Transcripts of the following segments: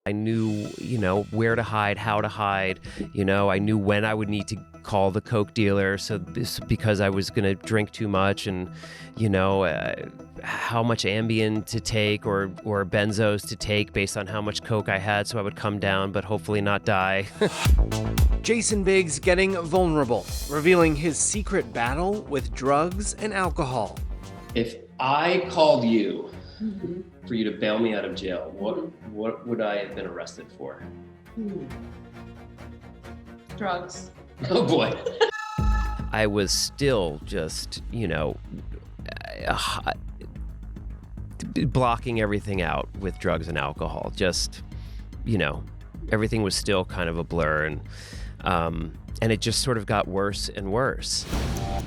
I knew, where to hide, how to hide. I knew when I would need to call the Coke dealer. So this, because I was going to drink too much, and, how much Ambien to take or benzos to take based on how much Coke I had. So I would come down, but hopefully not die. Jason Biggs getting vulnerable, revealing his secret battle with drugs and alcohol. If I called you for you to bail me out of jail, what would I have been arrested for? Drugs. Oh boy. I was still just, blocking everything out with drugs and alcohol. Just, everything was still kind of a blur, and it just sort of got worse and worse.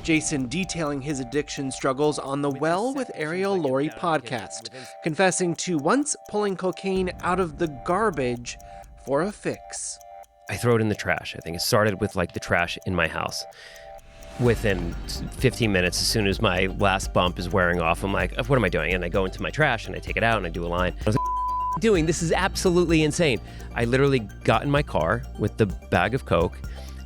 Jason detailing his addiction struggles on the Well With Arielle Lorre podcast, confessing to once pulling cocaine out of the garbage for a fix. I throw it in the trash. I think it started with the trash in my house. Within 15 minutes, as soon as my last bump is wearing off, I'm like, what am I doing? And I go into my trash and I take it out and I do a line. I was like, doing? This is absolutely insane. I literally got in my car with the bag of Coke,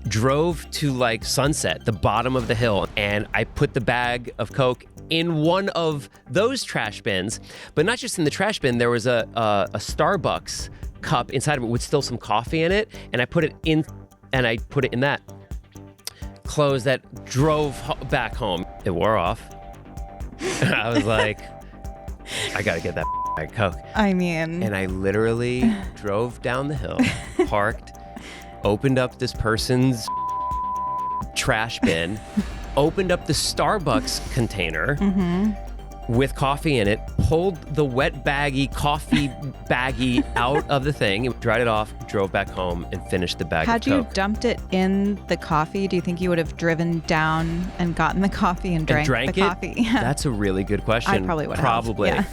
drove to Sunset, the bottom of the hill, and I put the bag of Coke in one of those trash bins. But not just in the trash bin, there was a Starbucks cup inside of it with still some coffee in it, and I put it in that. Closed that, drove back home. It wore off. I was like, I gotta get that bag of Coke. And I literally drove down the hill, parked, opened up this person's trash bin, opened up the Starbucks container with coffee in it, pulled the wet coffee baggie out of the thing, dried it off, drove back home, and finished the bag of Coke. Had you dumped it in the coffee, do you think you would have driven down and gotten the coffee and drank the coffee? Yeah. That's a really good question. I probably would have. Probably. Yeah.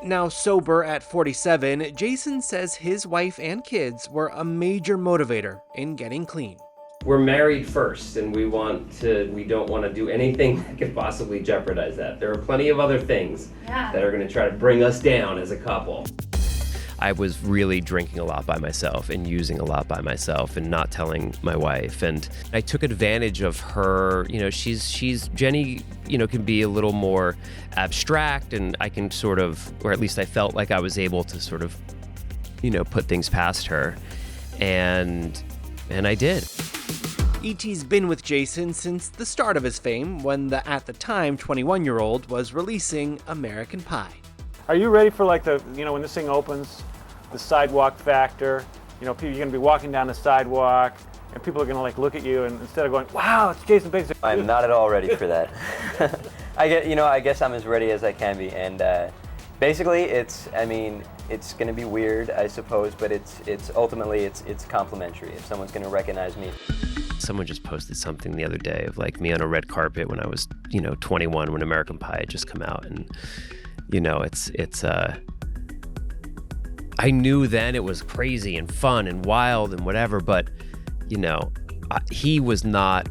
Now sober at 47, Jason says his wife and kids were a major motivator in getting clean. We're married first, and we don't want to do anything that could possibly jeopardize that. There are plenty of other things that are going to try to bring us down as a couple. I was really drinking a lot by myself and using a lot by myself and not telling my wife. And I took advantage of her. Jenny, can be a little more abstract, and I can sort of, or at least I felt like I was able to sort of, put things past her. And I did. E.T.'s been with Jason since the start of his fame, when the, at the time, 21-year-old was releasing American Pie. Are you ready for when this thing opens, the sidewalk factor? You're going to be walking down the sidewalk, and people are going to look at you, and instead of going, wow, it's Jason Biggs. I'm not at all ready for that. I guess I'm as ready as I can be, and basically it's going to be weird, I suppose, but it's ultimately it's complimentary. If someone's going to recognize me. Someone just posted something the other day of me on a red carpet when I was, 21, when American Pie had just come out. And, I knew then it was crazy and fun and wild and whatever, but, he was not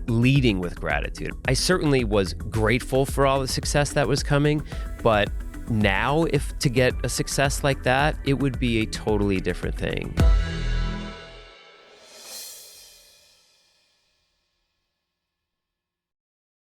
leading with gratitude. I certainly was grateful for all the success that was coming, but now if to get a success like that, it would be a totally different thing.